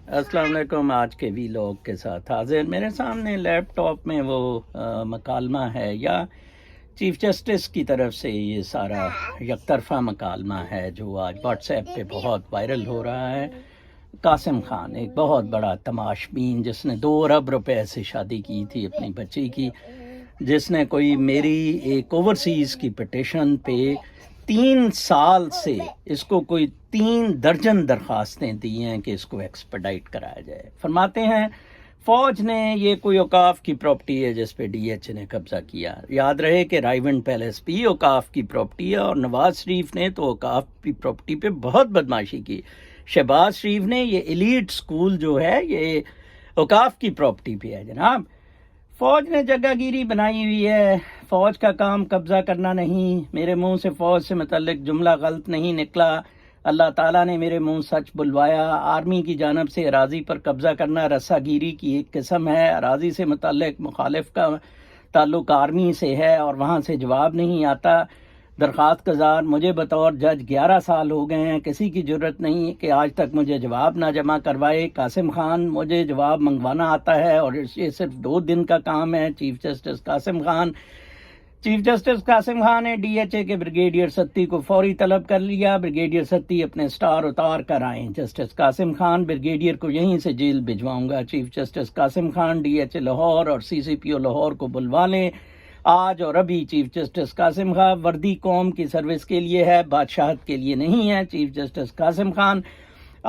السلام علیکم. آج کے وی لاگ کے ساتھ حاضر. میرے سامنے لیپ ٹاپ میں وہ مکالمہ ہے یا چیف جسٹس کی طرف سے یہ سارا یک طرفہ مکالمہ ہے جو آج واٹس ایپ پہ بہت وائرل ہو رہا ہے. قاسم خان ایک بہت بڑا تماش بین جس نے 2 ارب روپے سے شادی کی تھی اپنی بچی کی، جس نے کوئی میری ایک اوورسیز کی پٹیشن پہ 3 سال سے اس کو کوئی 3 درجن درخواستیں دی ہیں کہ اس کو ایکسپیڈائٹ کرایا جائے. فرماتے ہیں فوج نے یہ کوئی اوقاف کی پراپرٹی ہے جس پہ ڈی ایچ نے قبضہ کیا. یاد رہے کہ رائیونڈ پیلیس بھی اوقاف کی پراپرٹی ہے اور نواز شریف نے تو اوقاف کی پراپرٹی پہ بہت بدماشی کی. شہباز شریف نے یہ ایلیٹ سکول جو ہے یہ اوقاف کی پراپرٹی پہ ہے. جناب فوج نے جگہ گیری بنائی ہوئی ہے. فوج کا کام قبضہ کرنا نہیں. میرے منہ سے فوج سے متعلق جملہ غلط نہیں نکلا. اللہ تعالیٰ نے میرے منہ سچ بلوایا. آرمی کی جانب سے اراضی پر قبضہ کرنا رسا گیری کی ایک قسم ہے. اراضی سے متعلق مخالف کا تعلق آرمی سے ہے اور وہاں سے جواب نہیں آتا. درخواست گزار مجھے بطور جج 11 سال ہو گئے ہیں. کسی کی جرت نہیں کہ آج تک مجھے جواب نہ جمع کروائے. قاسم خان مجھے جواب منگوانا آتا ہے اور یہ صرف 2 دن کا کام ہے. چیف جسٹس قاسم خان نے ڈی ایچ اے کے بریگیڈیئر ستی کو فوری طلب کر لیا. بریگیڈیئر ستی اپنے سٹار اتار کر آئیں. جسٹس قاسم خان بریگیڈیئر کو یہیں سے جیل بھجواؤں گا. Chief justice Qasim Khan D H A Lahore اور سی سی پی او لاہور کو بلوا لیں آج اور ابھی. چیف جسٹس قاسم خان وردی قوم کی سروس کے لیے ہے، بادشاہت کے لیے نہیں ہے. چیف جسٹس قاسم خان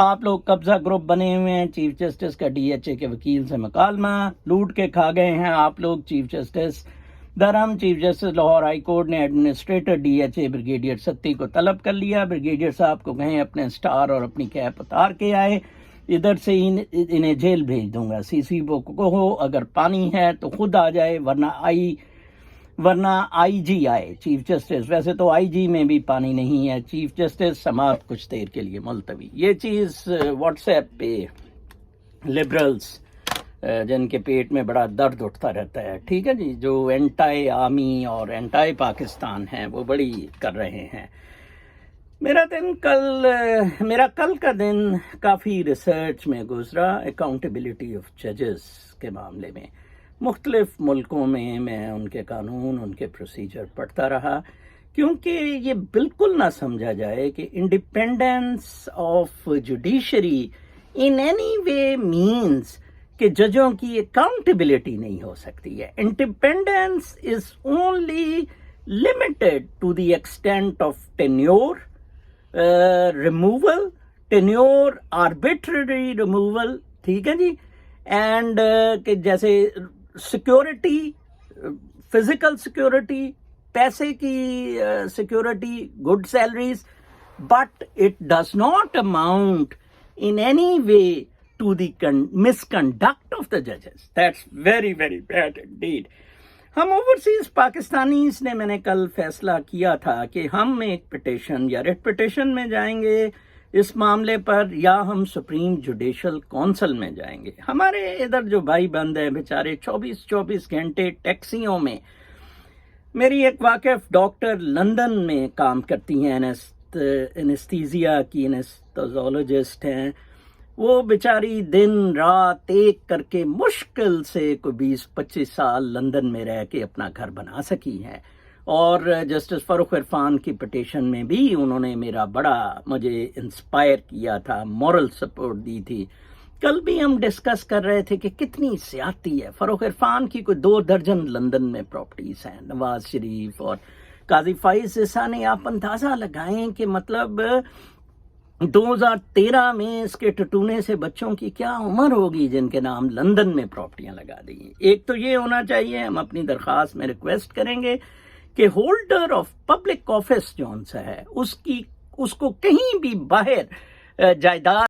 آپ لوگ قبضہ گروپ بنے ہوئے ہیں. چیف جسٹس کا ڈی ایچ اے کے وکیل سے مکالمہ لوٹ کے کھا گئے ہیں آپ لوگ. چیف جسٹس درہم chief justice Lahore high court نے administrator D H A brigadier Satti کو طلب کر لیا. بریگیڈیئر صاحب کو کہیں اپنے سٹار اور اپنی کیپ اتار کے آئے. ادھر سے انہیں جیل بھیج دوں گا. سی سی کو کہو اگر پانی ہے تو خود آ جائے ورنہ آئی جی آئے. چیف جسٹس ویسے تو آئی جی میں بھی پانی نہیں ہے. چیف جسٹس سماعت کچھ دیر کے لیے ملتوی. یہ چیز واٹس ایپ پہ لبرلز جن کے پیٹ میں بڑا درد اٹھتا رہتا ہے، ٹھیک ہے جی، جو اینٹائی آرمی اور اینٹائی پاکستان ہیں وہ بڑی کر رہے ہیں. میرا کل کا دن کافی ریسرچ میں گزرا اکاؤنٹیبلٹی آف ججز کے معاملے میں. مختلف ملکوں میں ان کے قانون، ان کے پروسیجر پڑھتا رہا کیونکہ یہ بالکل نہ سمجھا جائے کہ independence of judiciary in any way means کہ ججوں کی اکاؤنٹیبلٹی نہیں ہو سکتی ہے. Independence is only limited to the extent of tenure removal, tenure arbitrary removal, ٹھیک ہے جی، اینڈ کہ جیسے سیکیورٹی، فزیکل سیکیورٹی، پیسے کی security, good salaries, but it does not amount in any way to the misconduct of the judges. That's very, very bad indeed. ہم overseas Pakistanis نے، میں نے کل فیصلہ کیا تھا کہ ہم ایک پٹیشن یا ریٹ پٹیشن میں جائیں گے اس معاملے پر یا ہم سپریم جوڈیشل کونسل میں جائیں گے. ہمارے ادھر جو بھائی بند ہیں بیچارے 24 گھنٹے ٹیکسیوں میں. میری ایک واقف ڈاکٹر لندن میں کام کرتی ہیں، انیستھیزیا کی انیستھیزولوجسٹ ہیں. وہ بیچاری دن رات ایک کر کے مشکل سے کوئی 20-25 سال لندن میں رہ کے اپنا گھر بنا سکی ہیں. اور جسٹس فاروق عرفان کی پٹیشن میں بھی انہوں نے میرا بڑا مجھے انسپائر کیا تھا، مورل سپورٹ دی تھی. کل بھی ہم ڈسکس کر رہے تھے کہ کتنی زیادتی ہے. فاروق عرفان کی کوئی 2 درجن لندن میں پراپرٹیز ہیں. نواز شریف اور قاضی فائز عیسیٰ نے، آپ اندازہ لگائیں کہ مطلب 2013 میں اس کے ٹٹونے سے بچوں کی کیا عمر ہوگی جن کے نام لندن میں پراپرٹیاں لگا دی ہیں. ایک تو یہ ہونا چاہیے، ہم اپنی درخواست میں ریکویسٹ کریں گے کہ ہولڈر آف پبلک آفس جو ان سے ہے اس کو کہیں بھی باہر جائیداد